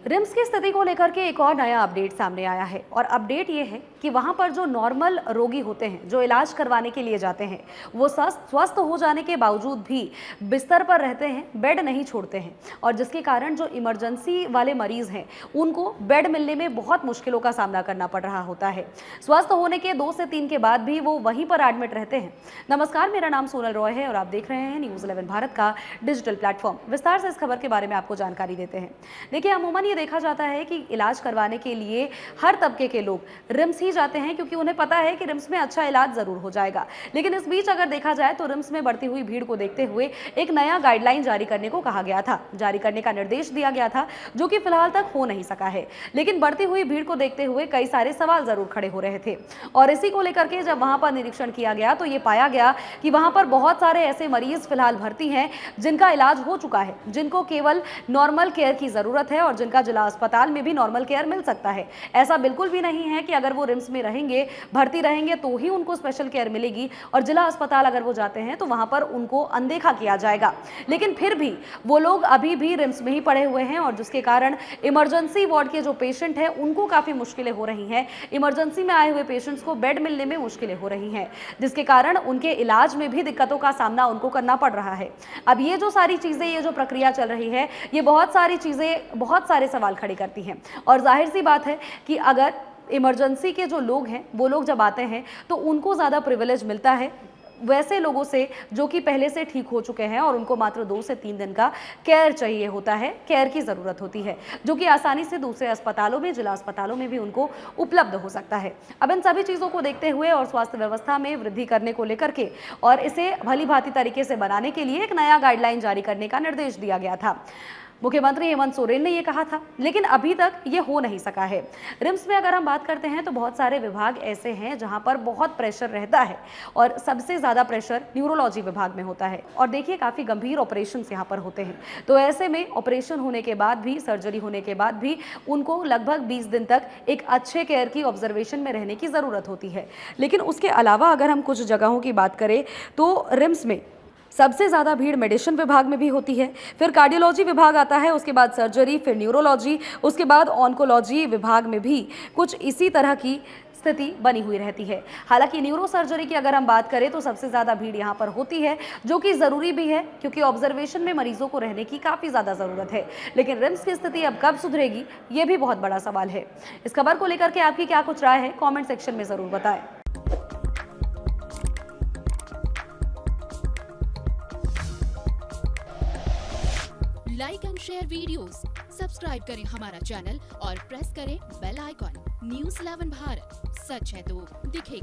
RIMS की स्थिति को लेकर के एक और नया अपडेट सामने आया है और अपडेट ये है कि वहां पर जो नॉर्मल रोगी होते हैं, जो इलाज करवाने के लिए जाते हैं, वो स्वस्थ हो जाने के बावजूद भी बिस्तर पर रहते हैं, बेड नहीं छोड़ते हैं और जिसके कारण जो इमरजेंसी वाले मरीज हैं उनको बेड मिलने में बहुत मुश्किलों का सामना करना पड़ रहा होता है। स्वस्थ होने के 2 से 3 के बाद भी वो वहीं पर एडमिट रहते हैं। नमस्कार, मेरा नाम सोनल रॉय है और आप देख रहे हैं न्यूज़ 11 भारत का डिजिटल प्लेटफॉर्म। विस्तार से इस खबर के बारे में आपको जानकारी देते हैं। देखिए, अमूमन देखा जाता है कि इलाज करवाने के लिए हर तबके के लोग रिम्स ही जाते हैं क्योंकि उन्हें पता है कि रिम्स में अच्छा इलाज जरूर हो जाएगा। लेकिन इस बीच अगर देखा जाए तो रिम्स में बढ़ती हुई भीड़ को देखते हुए एक नया गाइडलाइन जारी करने को कहा गया था, जारी करने का निर्देश दिया गया था, जो कि फिलहाल तक हो नहीं सका है। लेकिन बढ़ती हुई भीड़ को देखते हुए कई सारे सवाल जरूर खड़े हो रहे थे और इसी को लेकर के जब वहां पर निरीक्षण किया गया तो ये पाया गया कि वहां पर बहुत सारे ऐसे मरीज फिलहाल भर्ती हैं जिनका इलाज हो चुका है, जिनको केवल नॉर्मल केयर की जरूरत है और जिनका जिला अस्पताल में भी नॉर्मल केयर मिल सकता है। ऐसा बिल्कुल भी नहीं है कि अगर वो रिम्स में रहेंगे, भर्ती रहेंगे तो ही उनको स्पेशल केयर मिलेगी और जिला अस्पताल अगर वो जाते हैं तो वहां पर उनको अनदेखा किया जाएगा। लेकिन फिर भी वो लोग अभी भी रिम्स में ही पड़े हुए हैं और जिसके कारण इमरजेंसी वार्ड के जो पेशेंट हैं उनको काफी मुश्किलें हो रही हैं। इमरजेंसी में आए हुए पेशेंट्स को बेड मिलने में मुश्किलें हो रही हैं, जिसके कारण उनके इलाज में भी दिक्कतों का सामना उनको करना पड़ रहा है। अब ये जो सारी चीजें, ये जो प्रक्रिया चल रही है, ये बहुत सारी चीजें बहुत सारे सवाल खड़े करती हैं और जाहिर सी बात है कि अगर इमरजेंसी के जो लोग हैं वो लोग जब आते हैं तो उनको ज़्यादा प्रिविलेज मिलता है वैसे लोगों से जो कि पहले से ठीक हो चुके हैं और उनको मात्र 2 से 3 दिन का केयर चाहिए होता है, केयर की ज़रूरत होती है, जो कि आसानी से दूसरे अस्पतालों में, जिला अस्पतालों में भी उनको उपलब्ध हो सकता है। अब इन सभी चीज़ों को देखते हुए और स्वास्थ्य व्यवस्था में वृद्धि करने को लेकर के और इसे भली भांति तरीके से बनाने के लिए एक नया गाइडलाइन जारी करने का निर्देश दिया गया था। मुख्यमंत्री हेमंत सोरेन ने यह कहा था, लेकिन अभी तक ये हो नहीं सका है। रिम्स में अगर हम बात करते हैं तो बहुत सारे विभाग ऐसे हैं जहां पर बहुत प्रेशर रहता है और सबसे ज़्यादा प्रेशर न्यूरोलॉजी विभाग में होता है और देखिए काफ़ी गंभीर ऑपरेशन यहाँ पर होते हैं। तो ऐसे में ऑपरेशन होने के बाद भी, सर्जरी होने के बाद भी उनको लगभग 20 दिन तक एक अच्छे केयर की ऑब्जर्वेशन में रहने की ज़रूरत होती है। लेकिन उसके अलावा अगर हम कुछ जगहों की बात करें तो रिम्स में सबसे ज़्यादा भीड़ मेडिसिन विभाग में भी होती है, फिर कार्डियोलॉजी विभाग आता है, उसके बाद सर्जरी, फिर न्यूरोलॉजी, उसके बाद ऑन्कोलॉजी विभाग में भी कुछ इसी तरह की स्थिति बनी हुई रहती है। हालांकि न्यूरो सर्जरी की अगर हम बात करें तो सबसे ज़्यादा भीड़ यहाँ पर होती है, जो कि ज़रूरी भी है क्योंकि ऑब्जर्वेशन में मरीजों को रहने की काफ़ी ज़्यादा ज़रूरत है। लेकिन रिम्स की स्थिति अब कब सुधरेगी, ये भी बहुत बड़ा सवाल है। इस खबर को लेकर के आपकी क्या कुछ राय है, कॉमेंट सेक्शन में ज़रूर बताएं। Like and share videos, subscribe करें हमारा चैनल और प्रेस करें बेल आइकॉन। न्यूज़ 11 भारत, सच है तो दिखेगा।